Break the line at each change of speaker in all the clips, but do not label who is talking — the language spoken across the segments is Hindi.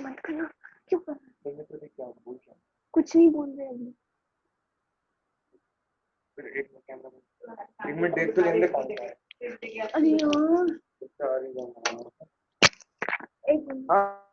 मत करना, क्यों कर रहा है? कुछ नहीं बोल रहे अभी। एक मिनट देख तो लेंगे कौन सा है। अरे यार एक मिनट।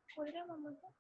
बोल रहे मम्मा को।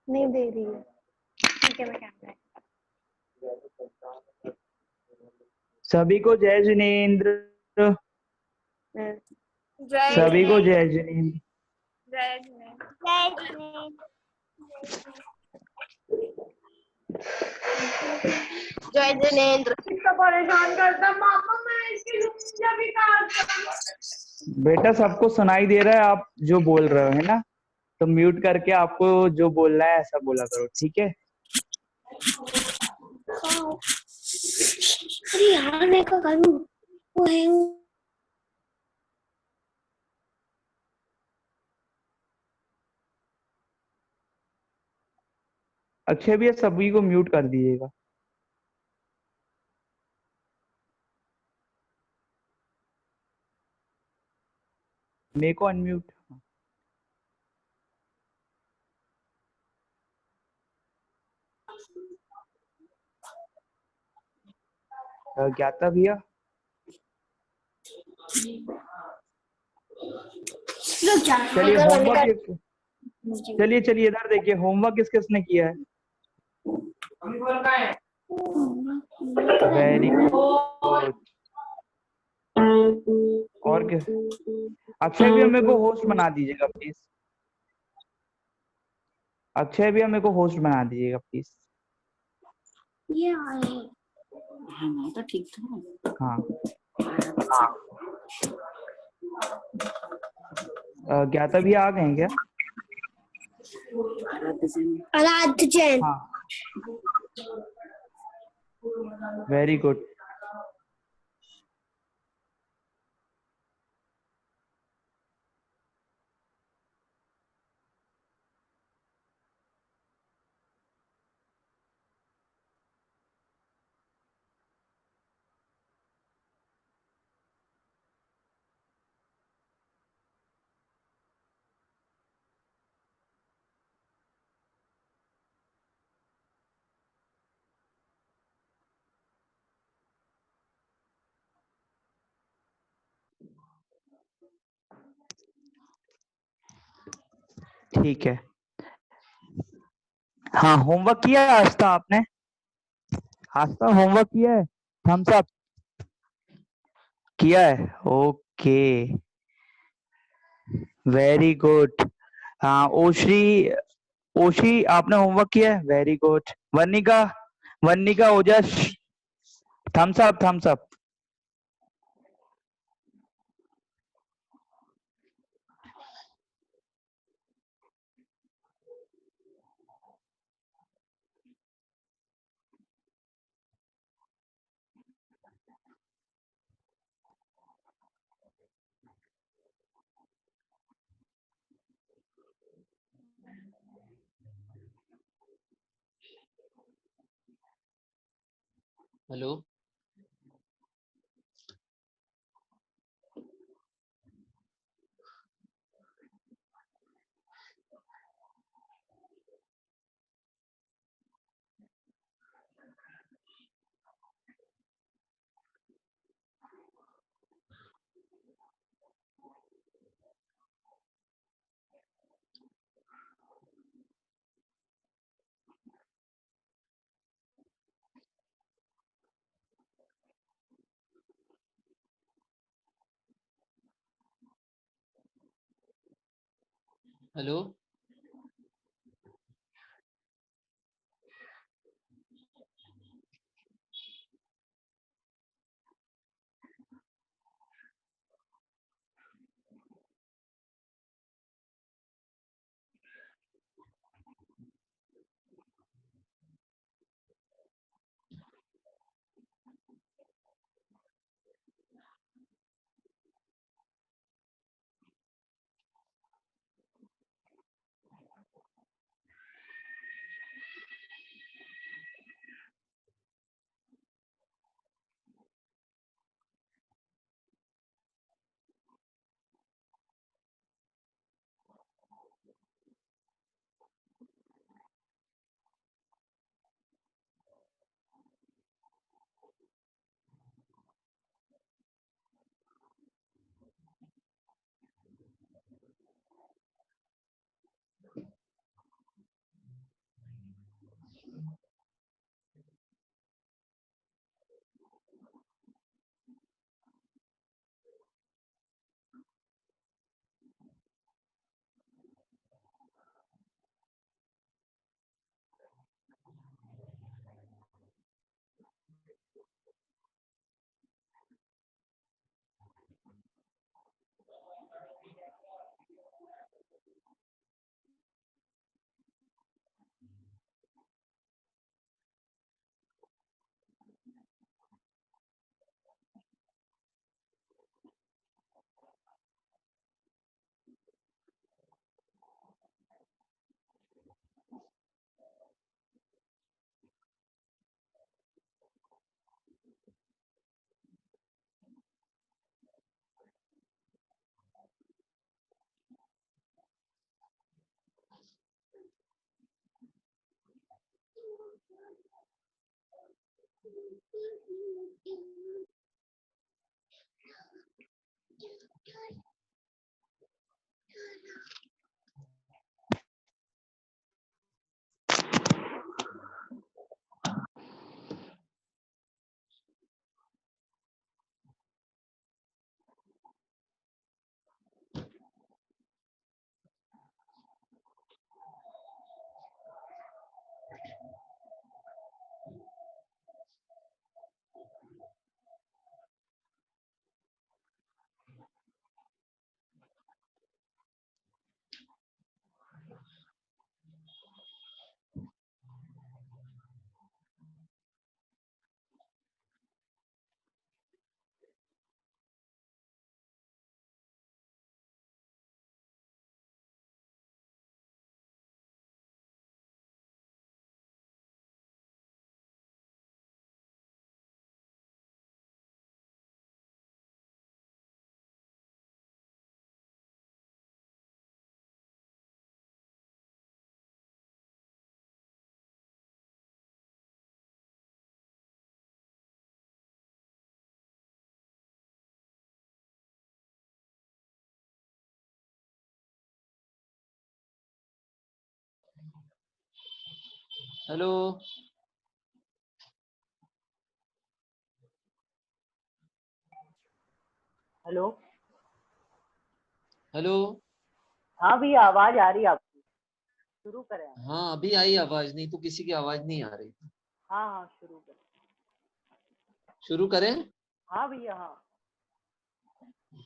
नहीं दे रही है। ठीक है मैं कैमरा।
सभी को जय जिनेंद्र। सभी को जय जिनेंद्र।
जय जिनेंद्र। जय जिनेंद्र।
इतना परेशान करता मामा मैं
बेटा सबको सुनाई दे रहा है आप जो बोल रहे हो, है ना? तो म्यूट करके आपको जो बोलना है ऐसा बोला करो, ठीक है?
अरे यार मैं क्या करूं, वो है
अक्षय भैया सभी को म्यूट कर दीजिएगा। मेरे को अनम्यूट। ज्ञाता भैया चलिए होमवर्क, चलिए चलिए इधर देखिए होमवर्क किस किसने किया है। Very good. और क्या? अक्षय भैया मेरे को होस्ट बना दीजिएगा प्लीज। अक्षय भैया मेरे को होस्ट बना दीजिएगा प्लीज।
ये आए। हाँ मैं तो ठीक था।
हाँ ज्ञाता भैया आ गए हैं क्या?
आराध्य जैन।
हाँ वेरी गुड। ठीक है। हाँ होमवर्क किया है आस्था आपने? आस्था होमवर्क किया है? थम्स अप किया है? Okay very good. हाँ ओश्री, ओशी आपने होमवर्क किया है? Very good. Vanika, Vanika Ojas thumbs up thumbs up.
Hello hello hello.
Hello.
Hello.
हाँ भैया, आवाज आ रही है आपकी। शुरू करें आप?
हाँ अभी आई आवाज, नहीं तो किसी की आवाज नहीं आ रही।
हाँ हाँ, शुरू करें।
शुरू करें?
हाँ भैया, हाँ।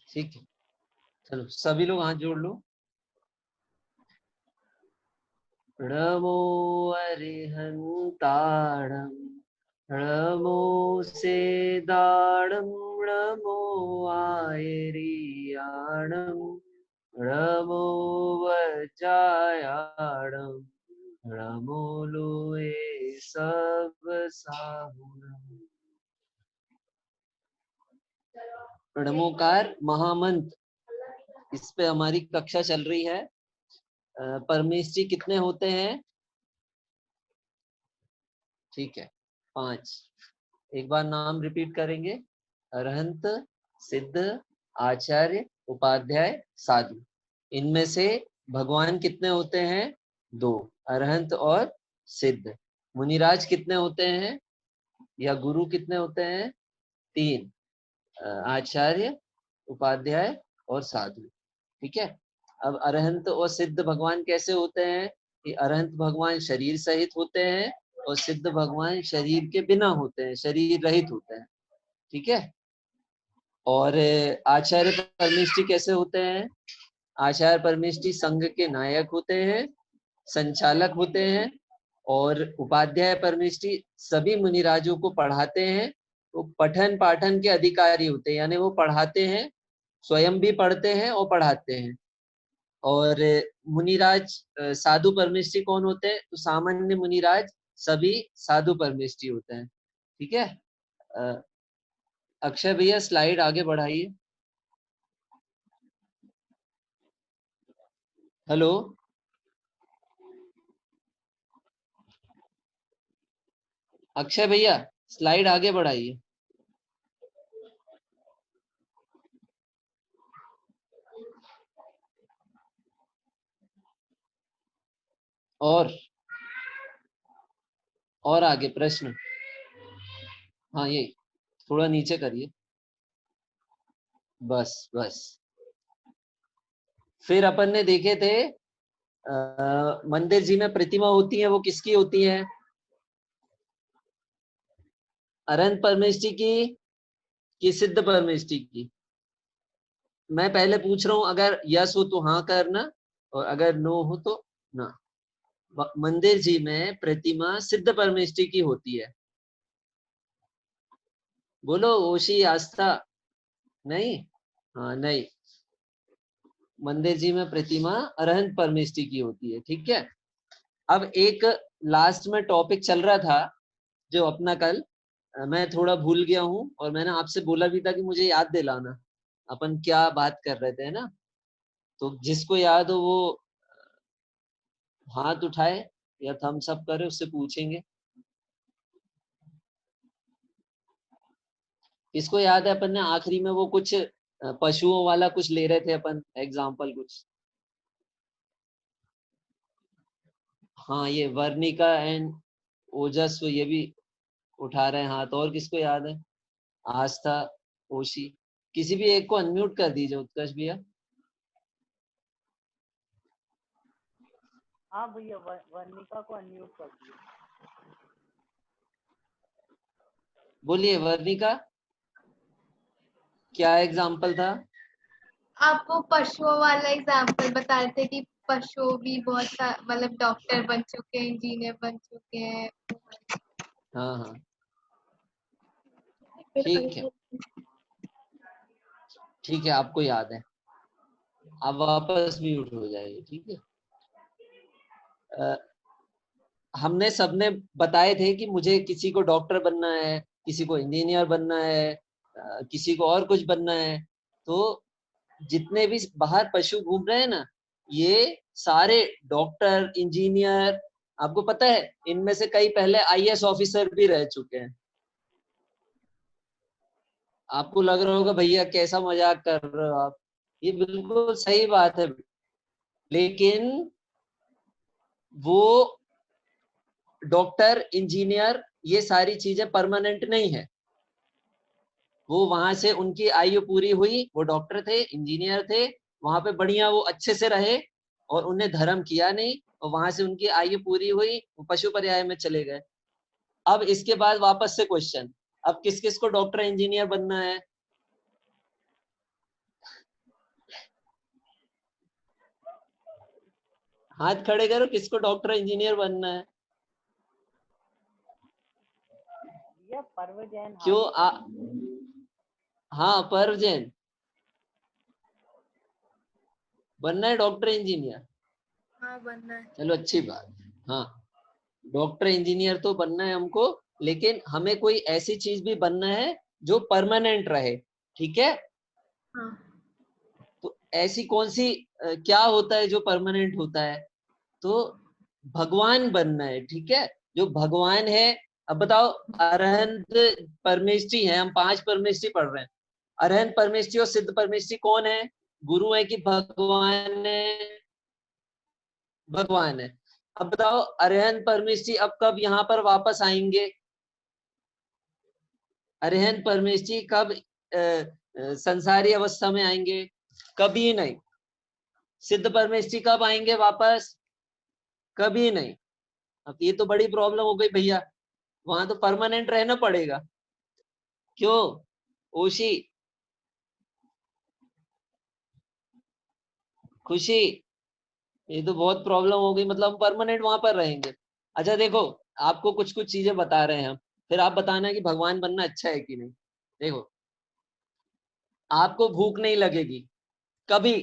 ठीक है, चलो सभी लोग हाथ जोड़ लो। नमो अरिहंताणं नमो सेदाणं नमो आयरियाणं नमो वज्रायाणं नमो लोए सब साहुणम्। नमोकार महामंत्र, इस पे हमारी कक्षा चल रही है। परमेश जी कितने होते हैं? ठीक है, 5। एक बार नाम रिपीट करेंगे। अरहंत, सिद्ध, आचार्य, उपाध्याय, साधु। इनमें से भगवान कितने होते हैं? 2, अरहंत और सिद्ध। मुनिराज कितने होते हैं या गुरु कितने होते हैं? 3, आचार्य, उपाध्याय और साधु। ठीक है। अब अरहंत और सिद्ध भगवान कैसे होते हैं? कि अरहंत भगवान शरीर सहित होते हैं और सिद्ध भगवान शरीर के बिना होते हैं, शरीर रहित होते हैं। ठीक है। और आचार्य परमेष्ठी कैसे होते हैं? आचार्य परमेष्ठी संघ के नायक होते हैं, संचालक होते हैं। और उपाध्याय परमेष्ठी सभी मुनिराजों को पढ़ाते हैं। वो पठन पाठन के अधिकारी होते हैं, यानी वो पढ़ाते हैं, स्वयं भी पढ़ते हैं और पढ़ाते हैं। और मुनिराज साधु परमेष्ठी कौन होते हैं? तो सामान्य मुनिराज सभी साधु परमेष्ठी होते हैं। ठीक है। अक्षय भैया स्लाइड आगे बढ़ाइए। हेलो। अक्षय भैया स्लाइड आगे बढ़ाइए। और आगे प्रश्न। हाँ ये थोड़ा नीचे करिए, बस बस। फिर अपन ने देखे थे मंदिर जी में प्रतिमा होती है, वो किसकी होती है? अरहंत परमेष्ठी की कि सिद्ध परमेष्ठी की? मैं पहले पूछ रहा हूं, अगर यस हो तो हाँ करना और अगर नो हो तो ना। मंदिर जी में प्रतिमा सिद्ध परमेष्ठी की होती है। बोलो ओशी आस्था। नहीं? हाँ नहीं, मंदिर जी में प्रतिमा अरहंत परमेष्ठी की होती है। ठीक है। अब एक लास्ट में टॉपिक चल रहा था जो अपना कल मैं थोड़ा भूल गया हूं और मैंने आपसे बोला भी था कि मुझे याद दिलाना अपन क्या बात कर रहे थे ना। तो जिसको याद हो वो हाथ उठाए या थम्स अप करे, उससे पूछेंगे। किसको याद है अपन ने आखिरी में वो कुछ पशुओं वाला कुछ ले रहे थे अपन एग्जाम्पल कुछ? हाँ ये वर्णिका एंड ओजस्व ये भी उठा रहे हैं हाथ। और किसको याद है? आस्था, ओशी, किसी भी एक को अनम्यूट कर दीजिए उत्कर्ष भैया।
हाँ भैया, वर्णिका को अनम्यूट कर दिया।
बोलिए वर्णिका, क्या एग्जाम्पल था?
आप वो पशुओं वाला एग्जाम्पल बता रहे थे कि पशु भी बहुत मतलब डॉक्टर बन चुके हैं, इंजीनियर बन चुके हैं।
हाँ हाँ ठीक है, ठीक है, आपको याद है। आप वापस म्यूट हो जाइए, ठीक है। हमने सबने बताए थे कि मुझे किसी को डॉक्टर बनना है, किसी को इंजीनियर बनना है, किसी को और कुछ बनना है। तो जितने भी बाहर पशु घूम रहे हैं ना, ये सारे डॉक्टर, इंजीनियर, आपको पता है इनमें से कई पहले आईएएस ऑफिसर भी रह चुके हैं। आपको लग रहा होगा भैया कैसा मजाक कर रहे हो आप, ये बिल्कुल सही बात है। लेकिन वो डॉक्टर, इंजीनियर, ये सारी चीजें परमानेंट नहीं है। वो वहां से उनकी आयु पूरी हुई, वो डॉक्टर थे, इंजीनियर थे, वहां पे बढ़िया वो अच्छे से रहे और उन्हें धर्म किया नहीं, और वहां से उनकी आयु पूरी हुई, वो पशु पर्याय में चले गए। अब इसके बाद वापस से क्वेश्चन, अब किस किस को डॉक्टर इंजीनियर बनना है? हाथ खड़े करो, किसको डॉक्टर इंजीनियर बनना है?
भैया पर्व जैन।
क्यों हाँ पर्व जैन बनना है डॉक्टर इंजीनियर?
हाँ बनना है।
चलो अच्छी बात। हाँ डॉक्टर इंजीनियर तो बनना है हमको, लेकिन हमें कोई ऐसी चीज भी बनना है जो परमानेंट रहे, ठीक है।
हाँ।
तो ऐसी कौन सी क्या होता है जो परमानेंट होता है? तो भगवान बनना है, ठीक है। जो भगवान है, अब बताओ, अरहंत परमेष्टि है, हम 5 परमेष्टि पढ़ रहे हैं। अरहंत परमेष्टि और सिद्ध परमेष्टि कौन है? गुरु है कि भगवान है? भगवान है। अब बताओ अरहंत परमेष्टि अब कब यहाँ पर वापस आएंगे? अरहंत परमेष्टि कब संसारी अवस्था में आएंगे? कभी नहीं। सिद्ध परमेष्टि कब आएंगे वापस? कभी नहीं। अब ये तो बड़ी प्रॉब्लम हो गई भैया, वहां तो परमानेंट रहना पड़ेगा। क्यों ओशी, खुशी, ये तो बहुत प्रॉब्लम हो गई, मतलब हम परमानेंट वहां पर रहेंगे। अच्छा देखो, आपको कुछ कुछ चीजें बता रहे हैं हम, फिर आप बताना कि भगवान बनना अच्छा है कि नहीं। देखो, आपको भूख नहीं लगेगी कभी,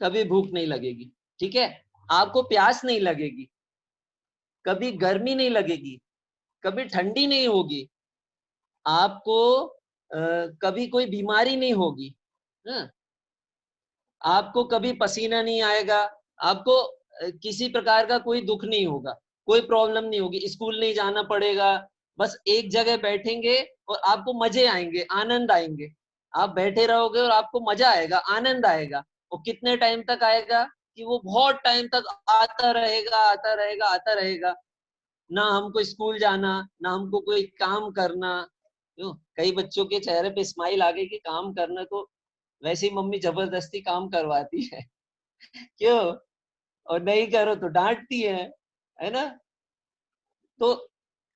कभी भूख नहीं लगेगी, ठीक है। आपको प्यास नहीं लगेगी कभी, गर्मी नहीं लगेगी कभी, ठंडी नहीं होगी आपको, कभी कोई बीमारी नहीं होगी, हाँ? आपको कभी पसीना नहीं आएगा, आपको किसी प्रकार का कोई दुख नहीं होगा, कोई प्रॉब्लम नहीं होगी, स्कूल नहीं जाना पड़ेगा, बस एक जगह बैठेंगे और आपको मजे आएंगे, आनंद आएंगे। आप बैठे रहोगे और आपको मजा आएगा, आनंद आएगा। और कितने टाइम तक आएगा? कि वो बहुत टाइम तक आता रहेगा, आता रहेगा, आता रहेगा। ना हमको स्कूल जाना, ना हमको कोई काम करना। क्यों, कई बच्चों के चेहरे पे स्माइल आ गई कि काम करना, तो वैसे ही मम्मी जबरदस्ती काम करवाती है क्यों, और नहीं करो तो डांटती है ना। तो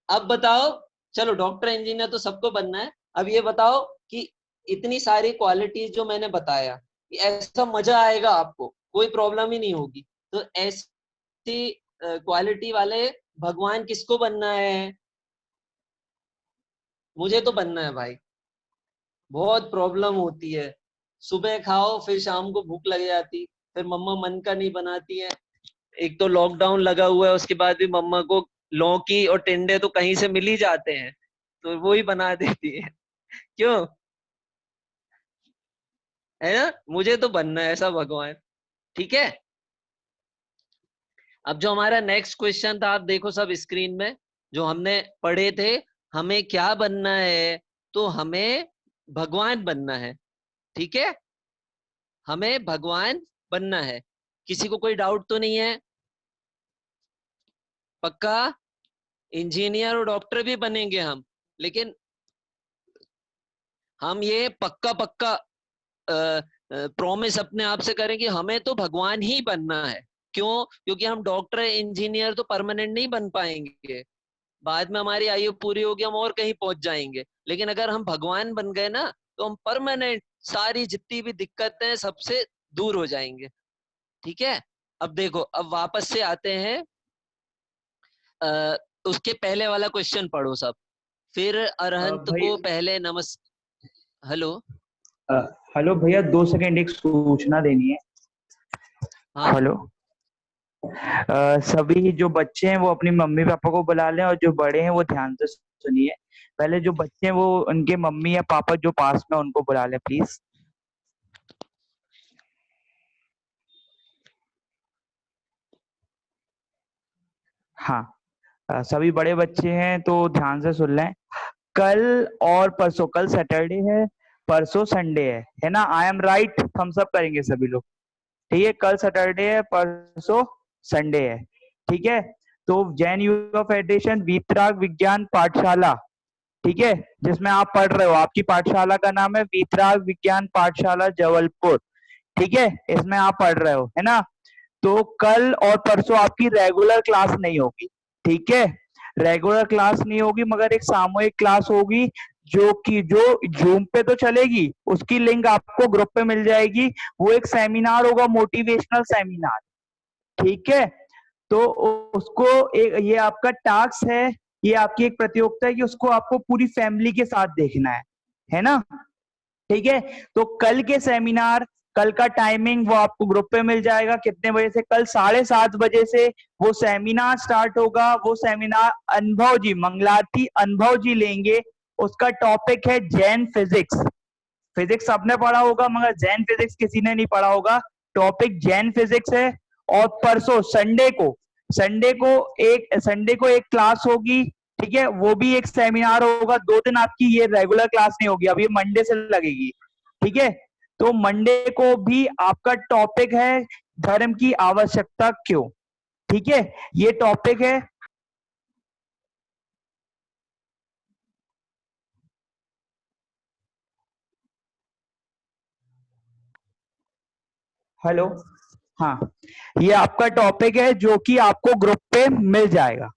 अब बताओ, चलो डॉक्टर इंजीनियर तो सबको बनना है। अब ये बताओ कि इतनी सारी क्वालिटीज जो मैंने बताया, कि ऐसा मजा आएगा आपको, कोई प्रॉब्लम ही नहीं होगी, तो ऐसी क्वालिटी वाले भगवान किसको बनना है? मुझे तो बनना है भाई। बहुत प्रॉब्लम होती है, सुबह खाओ फिर शाम को भूख लग जाती, फिर मम्मा मन का नहीं बनाती है। एक तो लॉकडाउन लगा हुआ है, उसके बाद भी मम्मा को लौकी और टिंडे तो कहीं से मिल ही जाते हैं, तो वो ही बना देती है। क्यों, है ना। मुझे तो बनना है ऐसा भगवान, ठीक है। अब जो हमारा नेक्स्ट क्वेश्चन था, आप देखो सब स्क्रीन में, जो हमने पढ़े थे, हमें क्या बनना है? तो हमें भगवान बनना है, ठीक है, हमें भगवान बनना है। किसी को कोई डाउट तो नहीं है? पक्का? इंजीनियर और डॉक्टर भी बनेंगे हम, लेकिन हम ये पक्का पक्का प्रॉमिस अपने आप से करें कि हमें तो भगवान ही बनना है। क्यों? क्योंकि हम डॉक्टर इंजीनियर तो परमानेंट नहीं बन पाएंगे, बाद में हमारी आयु पूरी होगी, हम और कहीं पहुंच जाएंगे। लेकिन अगर हम भगवान बन गए ना, तो हम परमानेंट सारी जितनी भी दिक्कतें हैं सबसे दूर हो जाएंगे, ठीक है। अब देखो, अब वापस से आते हैं, उसके पहले वाला क्वेश्चन पढ़ो सब, फिर अरहंत
भाई
को पहले हेलो।
हेलो भैया, 2 सेकंड, एक सूचना देनी है।
हाँ
हेलो। सभी जो बच्चे हैं वो अपनी मम्मी पापा को बुला लें, और जो बड़े हैं वो ध्यान से सुनिए। पहले जो बच्चे हैं वो उनके मम्मी या पापा जो पास में उनको बुला लें प्लीज। हाँ, सभी बड़े बच्चे हैं तो ध्यान से सुन लें। कल और परसों, कल सैटरडे है, परसों संडे है ना? I am right? Thumbs up करेंगे सभी लोग। ठीक है, कल सैटरडे है, परसों संडे है, ठीक है। तो जैन युवा फेडरेशन वीतराग विज्ञान पाठशाला, ठीक है, जिसमें आप पढ़ रहे हो, आपकी पाठशाला का नाम है वीतराग विज्ञान पाठशाला जबलपुर, ठीक है, इसमें आप पढ़ रहे हो, है ना? तो कल और परसों आपकी रेगुलर क्लास नहीं होगी, ठीक है, रेगुलर क्लास नहीं होगी, मगर एक सामूहिक क्लास होगी, जो जूम पे तो चलेगी, उसकी लिंक आपको ग्रुप पे मिल जाएगी। वो एक सेमिनार होगा, मोटिवेशनल सेमिनार, ठीक है। तो उसको एक, ये आपका टास्क है, ये आपकी एक प्रतियोगिता है कि उसको आपको पूरी फैमिली के साथ देखना है ना? ठीक है। तो कल के सेमिनार, कल का टाइमिंग वो आपको ग्रुप पे मिल जाएगा, कितने बजे से? कल 7:30 बजे से वो सेमिनार स्टार्ट होगा। वो सेमिनार अनुभव जी, मंगलारती अनुभव जी लेंगे। उसका टॉपिक है जैन फिजिक्स। फिजिक्स सबने पढ़ा होगा, मगर जैन फिजिक्स किसी ने नहीं पढ़ा होगा। टॉपिक जैन फिजिक्स है। और परसों संडे को एक क्लास होगी, ठीक है, वो भी एक सेमिनार होगा। 2 दिन आपकी ये रेगुलर क्लास नहीं होगी, अब ये मंडे से लगेगी, ठीक है। तो मंडे को भी आपका टॉपिक है धर्म की आवश्यकता क्यों, ठीक है, ये टॉपिक है। हेलो। हाँ, ये आपका टॉपिक है जो कि आपको ग्रुप पे मिल जाएगा,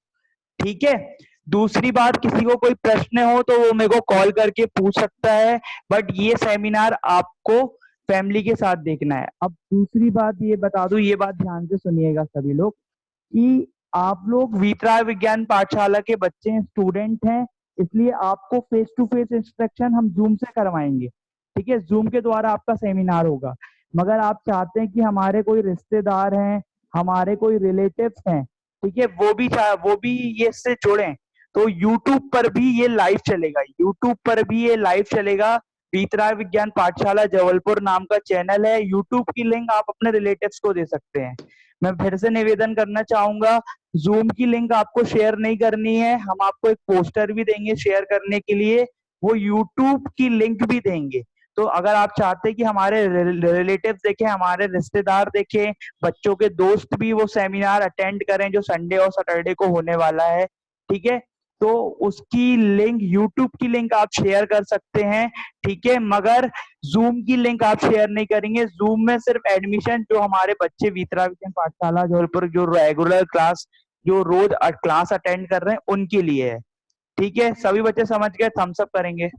ठीक है। दूसरी बात, किसी को कोई प्रश्न हो तो वो मेरे को कॉल करके पूछ सकता है, बट ये सेमिनार आपको फैमिली के साथ देखना है। अब दूसरी बात ये बता दूं, ये बात ध्यान से सुनिएगा सभी लोग, कि आप लोग वीतराग विज्ञान पाठशाला के बच्चे हैं, स्टूडेंट हैं, इसलिए आपको फेस टू फेस इंस्ट्रक्शन हम जूम से करवाएंगे, ठीक है, जूम के द्वारा आपका सेमिनार होगा। मगर आप चाहते हैं कि हमारे कोई रिश्तेदार हैं, हमारे कोई रिलेटिव्स हैं, ठीक है, वो भी ये इससे जुड़े, तो यूट्यूब पर भी ये लाइव चलेगा, यूट्यूब पर भी ये लाइव चलेगा। वीतराग विज्ञान पाठशाला जबलपुर नाम का चैनल है, यूट्यूब की लिंक आप अपने रिलेटिव्स को दे सकते हैं। मैं फिर से निवेदन करना चाहूंगा, जूम की लिंक आपको शेयर नहीं करनी है, हम आपको एक पोस्टर भी देंगे शेयर करने के लिए, वो यूट्यूब की लिंक भी देंगे। तो अगर आप चाहते हैं कि हमारे रिलेटिव देखें, हमारे रिश्तेदार देखें, बच्चों के दोस्त भी वो सेमिनार अटेंड करें जो संडे और सैटरडे को होने वाला है, ठीक है, तो उसकी लिंक, यूट्यूब की लिंक आप शेयर कर सकते हैं, ठीक है, मगर जूम की लिंक आप शेयर नहीं करेंगे। जूम में सिर्फ एडमिशन जो हमारे बच्चे वीतराग विज्ञान पाठशाला जबलपुर जो रेगुलर क्लास, जो रोज क्लास अटेंड कर रहे हैं उनके लिए है, ठीक है। सभी बच्चे समझ गए? थम्स अप करेंगे।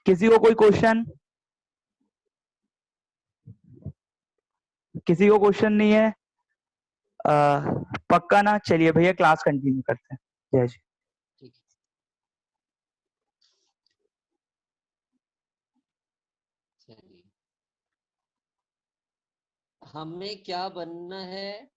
किसी को कोई क्वेश्चन? किसी को क्वेश्चन नहीं है? पक्का ना? चलिए भैया क्लास कंटिन्यू करते हैं। जय जी।
ठीक है, चलिए, हमें क्या बनना है?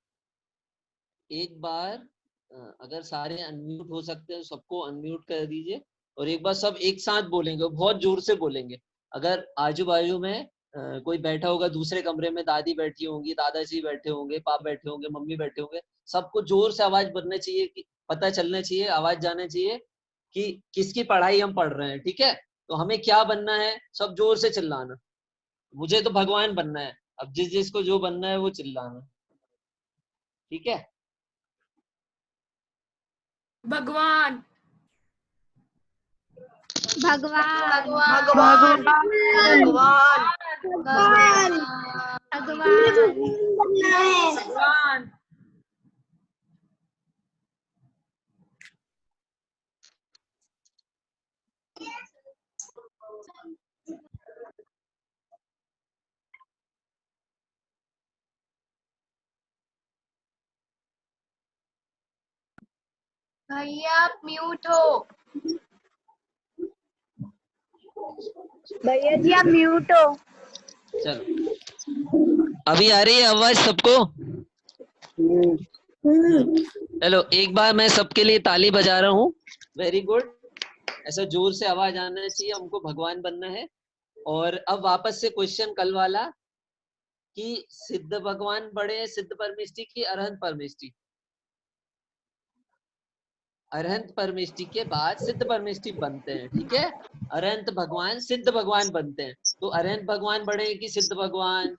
एक बार अगर सारे अनम्यूट हो सकते हैं तो सबको अनम्यूट कर दीजिए, और एक बार सब एक साथ बोलेंगे, बहुत जोर से बोलेंगे। अगर आजू बाजू में कोई बैठा होगा, दूसरे कमरे में दादी बैठी होंगी, दादाजी बैठे होंगे, पाप बैठे होंगे, मम्मी बैठे होंगे, सबको जोर से आवाज बनना चाहिए, कि पता चलना चाहिए, आवाज जाना चाहिए कि किसकी पढ़ाई हम पढ़ रहे हैं, ठीक है। तो हमें क्या बनना है, सब जोर से चिल्लाना। मुझे तो भगवान बनना है, अब जिस जिसको जो बनना है वो चिल्लाना, ठीक है।
भगवान
भगवान
भगवान भगवान
भगवान
भगवान
भैया आप म्यूट हो।
भैया जी आप म्यूट हो।
चलो अभी आ रही है आवाज सबको? चलो एक बार मैं सबके लिए ताली बजा रहा हूँ। वेरी गुड, ऐसा जोर से आवाज आना चाहिए, हमको भगवान बनना है। और अब वापस से क्वेश्चन कल वाला कि सिद्ध भगवान बड़े हैं सिद्ध परमेष्टि की अरहंत परमेष्टि। अरहंत परमेष्टि के बाद सिद्ध परमेष्टि बनते हैं, ठीक है। अरहंत भगवान सिद्ध भगवान बनते हैं। तो अरहंत भगवान बड़े हैं कि सिद्ध भगवान?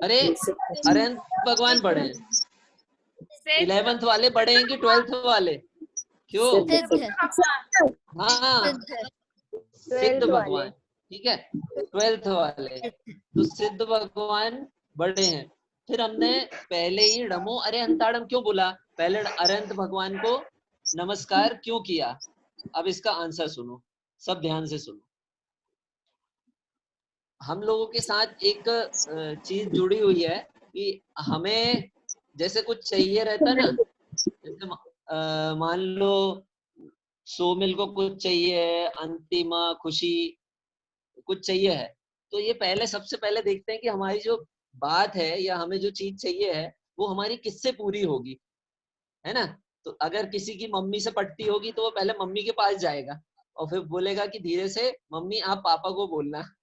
अरे अरहंत भगवान बड़े हैं। 11th वाले बड़े हैं कि 12th वाले? क्यों? हाँ सिद्ध भगवान, ठीक है, 12th वाले। तो सिद्ध भगवान बड़े हैं। फिर हमने पहले ही नमो अरे अंताड़म क्यों बोला, पहले अरहंत भगवान को नमस्कार क्यों किया? अब इसका आंसर सुनो, सब ध्यान से सुनो। हम लोगों के साथ एक चीज जुड़ी हुई है कि हमें जैसे कुछ चाहिए रहता ना, जैसे मान लो सोमिल को कुछ चाहिए, अंतिमा खुशी कुछ चाहिए है, तो ये पहले सबसे पहले देखते हैं कि हमारी जो बात है या हमें जो चीज चाहिए है वो हमारी किससे पूरी होगी, है ना। तो अगर किसी की मम्मी से पटती होगी तो वो पहले मम्मी के पास जाएगा और फिर बोलेगा कि धीरे से मम्मी आप पापा को बोलना,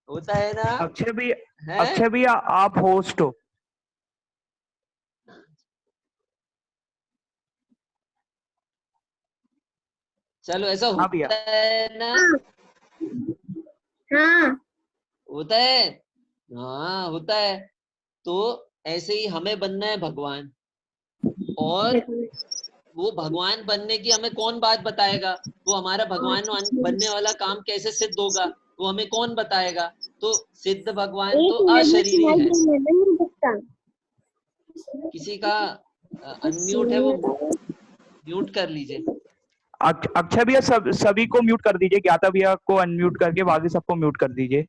होता है ना।
अक्षय भैया आप होस्ट हो।
चलो ऐसा
हाँ भैया।
होता है ना।
हाँ
होता है, हाँ होता है। तो ऐसे ही हमें बनना है भगवान, और वो भगवान बनने की हमें कौन बात बताएगा, वो हमारा भगवान बनने वाला काम कैसे सिद्ध होगा वो हमें कौन बताएगा। तो सिद्ध भगवान तो अशरीरी है। किसी का अनम्यूट है, वो म्यूट कर लीजिए।
अक्षय भैया सभी को म्यूट कर दीजिए, ज्ञाता भैया को अनम्यूट करके बाकी सबको म्यूट कर दीजिए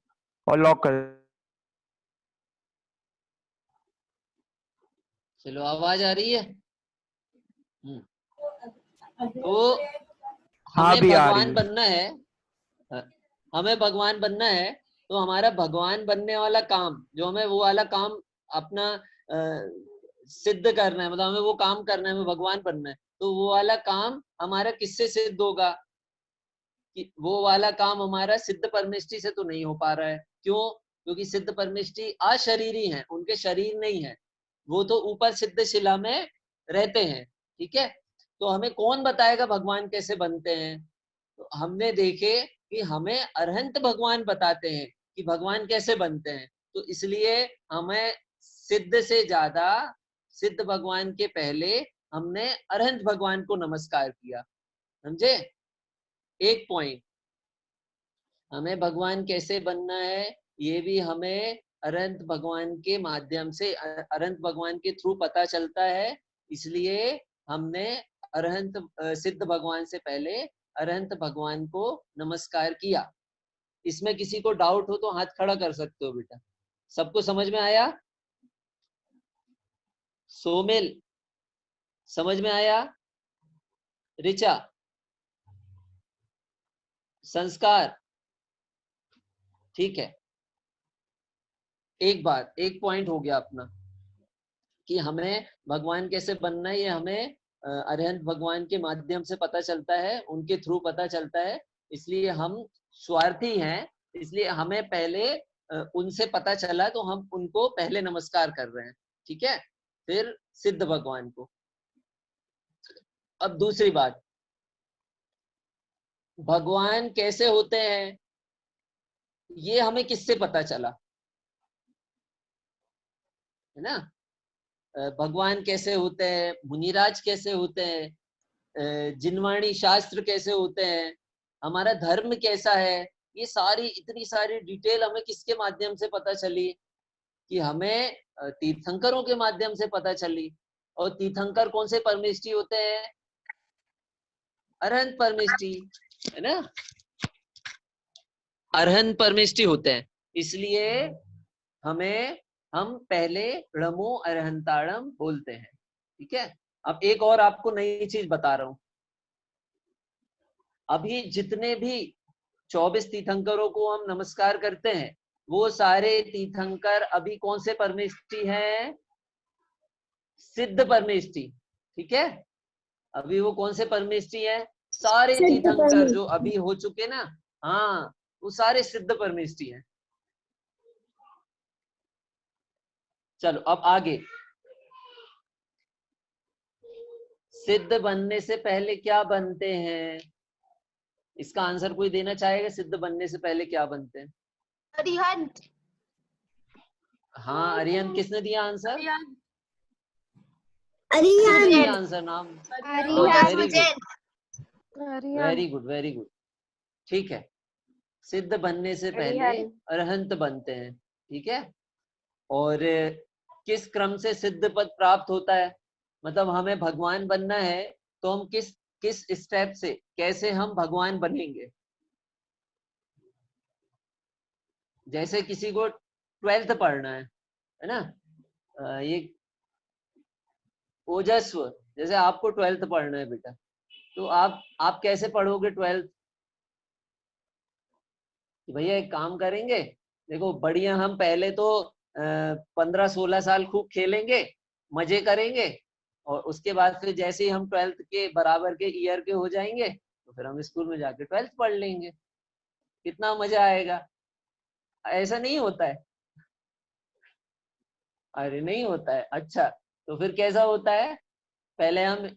और लॉक कर।
चलो आवाज आ रही है। तो
हाँ
हमें
भी आ रही
भगवान
है।
बनना है, हमें भगवान बनना है। तो हमारा भगवान बनने वाला काम, जो हमें वो वाला काम अपना सिद्ध करना है, मतलब हमें वो काम करना है, हमें भगवान बनना है। तो वो वाला काम हमारा किससे सिद्ध होगा? कि वो वाला काम हमारा सिद्ध परमेष्टि से तो नहीं हो पा रहा है। क्यों? क्योंकि सिद्ध परमेष्टि अशरीरी हैं, उनके शरीर नहीं है, वो तो ऊपर सिद्ध शिला में रहते हैं, ठीक है। तो हमें कौन बताएगा भगवान कैसे बनते हैं? तो हमने देखे कि हमें अरहंत भगवान बताते हैं कि भगवान कैसे बनते हैं। तो इसलिए हमें सिद्ध से ज्यादा, सिद्ध भगवान के पहले हमने अरहंत भगवान को नमस्कार किया, समझे। एक पॉइंट, हमें भगवान कैसे बनना है ये भी हमें अरहंत भगवान के माध्यम से, अरहंत भगवान के थ्रू पता चलता है। इसलिए हमने अरहंत सिद्ध भगवान से पहले अरहंत भगवान को नमस्कार किया। इसमें किसी को डाउट हो तो हाथ खड़ा कर सकते हो बेटा। सबको समझ में आया? सोमिल समझ में आया? रिचा, संस्कार, ठीक है। एक बात, एक पॉइंट हो गया अपना कि हमें भगवान कैसे बनना है, ये हमें अरहंत भगवान के माध्यम से पता चलता है, उनके थ्रू पता चलता है। इसलिए हम स्वार्थी हैं, इसलिए हमें पहले उनसे पता चला तो हम उनको पहले नमस्कार कर रहे हैं, ठीक है। फिर सिद्ध भगवान को, अब दूसरी बात, भगवान कैसे होते हैं ये हमें किससे पता चला, है ना? भगवान कैसे होते हैं, मुनिराज कैसे होते हैं, जिनवाणी शास्त्र कैसे होते हैं, हमारा धर्म कैसा है, ये सारी इतनी सारी डिटेल हमें किसके माध्यम से पता चली? कि हमें तीर्थंकरों के माध्यम से पता चली। और तीर्थंकर कौन से परमेष्टि होते हैं? अरहंत परमेष्टि, है ना? अरहंत परमेष्टि होते हैं। इसलिए हम पहले णमो अरहंताणम बोलते हैं, ठीक है? अब एक और आपको नई चीज बता रहा हूं। अभी जितने भी 24 तीर्थंकरों को हम नमस्कार करते हैं, वो सारे तीर्थंकर अभी कौन से परमेष्टि हैं? सिद्ध परमेष्टि, ठीक है? अभी वो कौन से परमेष्टि है? सारे तीर्थंकर जो अभी हो चुके ना, हाँ, वो सारे सिद्ध परमेष्टि हैं। चलो अब आगे, सिद्ध बनने से पहले क्या बनते हैं? इसका आंसर कोई देना चाहेगा? सिद्ध बनने से पहले क्या बनते हैं?
अरिहंत।
हाँ, अरिहंत। किसने दिया आंसर?
अरिहंत।
किसने दिया आंसर? नाम? Very good, very good. ठीक है, सिद्ध बनने से पहले अरहंत बनते हैं, ठीक है? और किस क्रम से सिद्ध पद प्राप्त होता है? मतलब हमें भगवान बनना है तो हम किस स्टेप से, कैसे हम भगवान बनेंगे? जैसे किसी को 12th पढ़ना है ना? ये ओजस्व, जैसे आपको 12th पढ़ना है बेटा, तो आप कैसे पढ़ोगे 12th? कि भैया एक काम करेंगे, देखो बढ़िया, हम पहले तो 15-16 साल खूब खेलेंगे, मजे करेंगे, और उसके बाद फिर जैसे ही हम 12th के बराबर के ईयर के हो जाएंगे तो फिर हम स्कूल में जाके 12th पढ़ लेंगे, कितना मजा आएगा। ऐसा नहीं होता है? अरे नहीं होता है। अच्छा, तो फिर कैसा होता है? पहले हम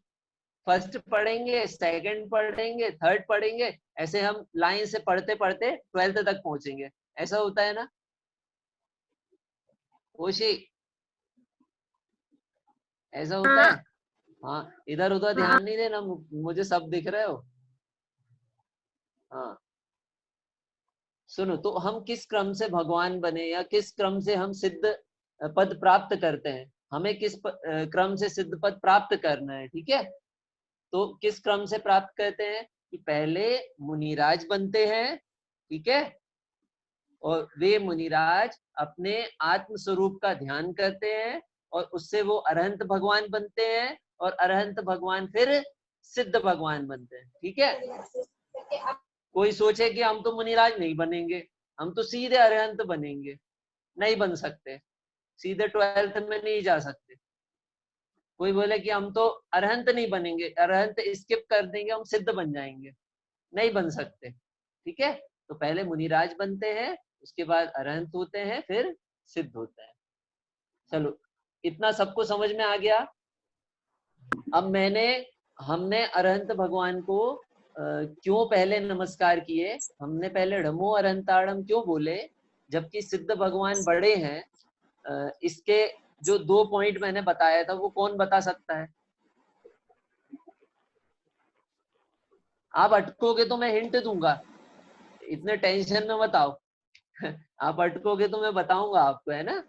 फर्स्ट पढ़ेंगे, सेकंड पढ़ेंगे, थर्ड पढ़ेंगे, ऐसे हम लाइन से पढ़ते पढ़ते 12th तक पहुंचेंगे। ऐसा होता है ना ओशी? ऐसा होता है? हाँ, इधर उधर ध्यान नहीं देना, मुझे सब दिख रहे हो। हाँ, सुनो, तो हम किस क्रम से भगवान बने या किस क्रम से हम सिद्ध पद प्राप्त करते हैं? हमें किस क्रम से सिद्ध पद प्राप्त करना है, ठीक है? तो किस क्रम से प्राप्त करते हैं? कि पहले मुनिराज बनते हैं, ठीक है? और वे मुनिराज अपने आत्म स्वरूप का ध्यान करते हैं और उससे वो अरहंत भगवान बनते हैं, और अरहंत भगवान फिर सिद्ध भगवान बनते हैं, ठीक है? कोई सोचे कि हम तो मुनिराज नहीं बनेंगे, हम तो सीधे अरहंत बनेंगे, नहीं बन सकते, सीधे 12th में नहीं जा सकते। कोई बोले कि हम तो अरहंत नहीं बनेंगे, अरहंत स्किप कर देंगे, हम सिद्ध बन जाएंगे, नहीं बन सकते, ठीक है? तो पहले मुनिराज बनते हैं, उसके बाद अरहंत होते हैं, फिर सिद्ध होते हैं। चलो, इतना सबको समझ में आ गया? अब हमने अरहंत भगवान को क्यों पहले नमस्कार किए, हमने पहले णमो अरहंताणम क्यों बोले, जबकि सिद्ध भगवान बड़े हैं? इसके जो 2 पॉइंट मैंने बताया था वो कौन बता सकता है? आप अटकोगे तो मैं हिंट दूंगा, इतने टेंशन में मत आओ। आप अटकोगे तो मैं बताऊंगा आपको, है ना?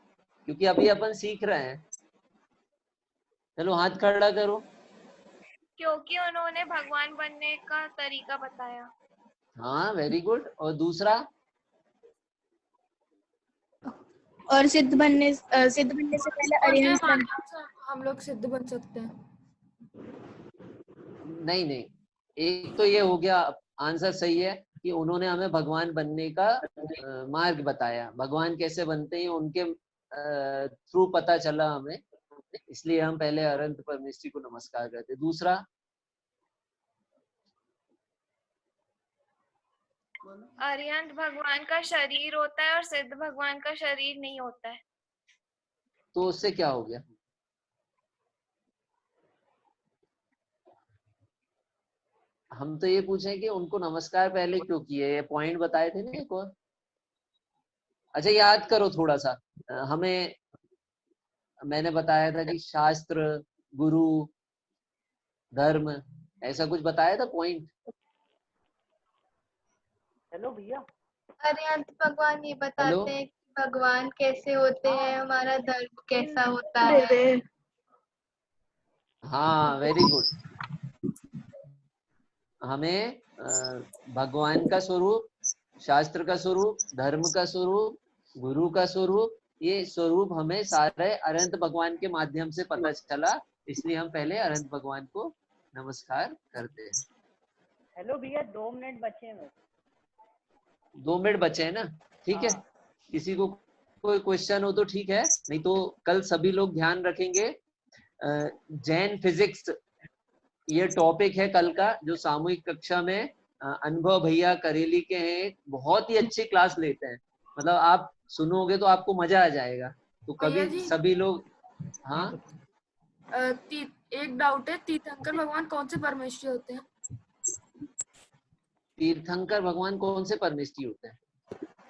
क्योंकि अभी अपन सीख रहे हैं। चलो हाथ खड़ा करो।
क्योंकि उन्होंने भगवान बनने का तरीका बताया।
हाँ, वेरी गुड। और दूसरा?
और सिद्ध बनने से पहले अरिहंत बन।
हम लोग सिद्ध बन सकते हैं।
नहीं, एक तो ये हो गया, आंसर सही है कि उन्होंने हमें भगवान बनने का मार्ग बताया, भगवान कैसे बनते हैं उनके थ्रू पता चला हमें, इसलिए हम पहले अरहंत परमेष्टि को नमस्कार करते। दूसरा?
अरिहंत भगवान का शरीर होता है और सिद्ध भगवान का शरीर नहीं होता है।
तो उससे क्या हो गया? हम तो ये पूछे कि उनको नमस्कार पहले क्यों किए, ये पॉइंट बताए थे ना एक और। अच्छा याद करो थोड़ा सा, हमें मैंने बताया था कि शास्त्र, गुरु, धर्म, ऐसा कुछ बताया था पॉइंट।
हेलो भैया।
अरिहंत भगवान ये
हेलो
बताते हैं कि भगवान कैसे होते हैं, हमारा धर्म कैसा होता है।
हाँ वेरी गुड। हमें भगवान का स्वरूप, शास्त्र का स्वरूप, धर्म का स्वरूप, गुरु का स्वरूप, ये स्वरूप हमें सारे अनंत भगवान के माध्यम से पता चला, इसलिए हम पहले अनंत भगवान को नमस्कार करते हैं।
हेलो भैया 2 मिनट बचे हैं बस।
2 मिनट बचे हैं ना, ठीक है। किसी को कोई क्वेश्चन हो तो ठीक है, नहीं तो कल सभी लोग ध्यान रखेंगे। जैन फिजिक्स ये टॉपिक है कल का, जो सामूहिक कक्षा में अनुभव भैया करेली के हैं, बहुत ही अच्छी क्लास लेते हैं। मतलब आप सुनोगे तो आपको मजा आ जाएगा। तो
भैया
कभी
जी,
सभी लोग, हाँ
एक डाउट है, तीर्थंकर भगवान कौन से परमेश्वर होते हैं?
तीर्थंकर भगवान कौन से परमेष्टि होते हैं,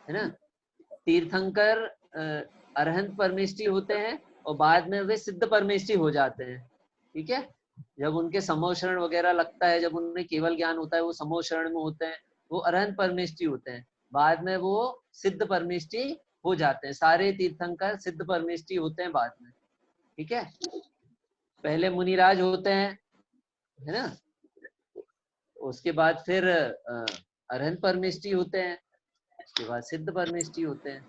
है ना। तीर्थंकर अरहंत परमेष्टि होते हैं और बाद में वे सिद्ध परमेष्टि हो जाते हैं, ठीक है। जब उनके समोशरण वगैरह लगता है, जब उनमें केवल ज्ञान होता है, वो समोशरण में होते हैं, वो अरहंत परमेष्टि होते हैं। बाद में वो सिद्ध परमेष्टि हो जाते हैं। सारे तीर्थंकर सिद्ध परमेष्टि होते हैं बाद में, ठीक है। पहले मुनिराज होते हैं, है ना, उसके बाद फिर अरहंत परमेष्टि होते हैं, उसके बाद सिद्ध परमेष्टि होते हैं।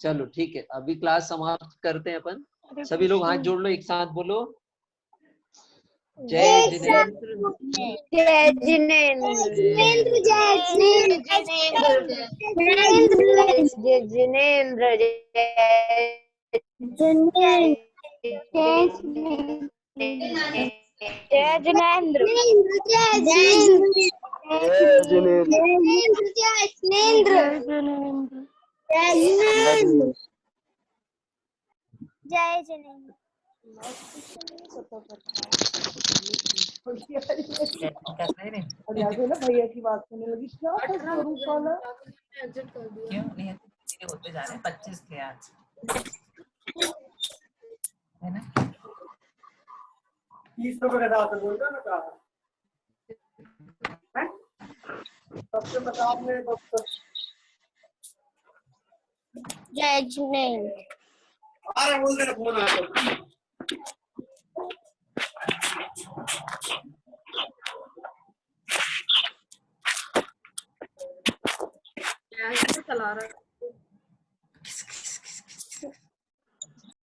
चलो ठीक है, अभी क्लास समाप्त करते हैं अपन। सभी लोग हाथ जोड़ लो, एक साथ बोलो, जय जिनेंद्र।
जय जिनेंद्र।
जिनेंद्र, जय जिनेंद्र,
जय जिनेंद्र। जय जिनेंद्र।
जय जिनेंद्र।
और याद है ना भैया की बात सुनने लगी, क्या था स्वरूप वाला।
एग्जिट कर दिया।
क्यों नहीं होते जा रहे हैं, 25 थे आज, है ना।
30 रुपए का था बोल रहा ना कहा सबसे बता आपने।
जय जिनेंद्र।
अरे बोल दे फोन आ
ऐसे चला रहा है।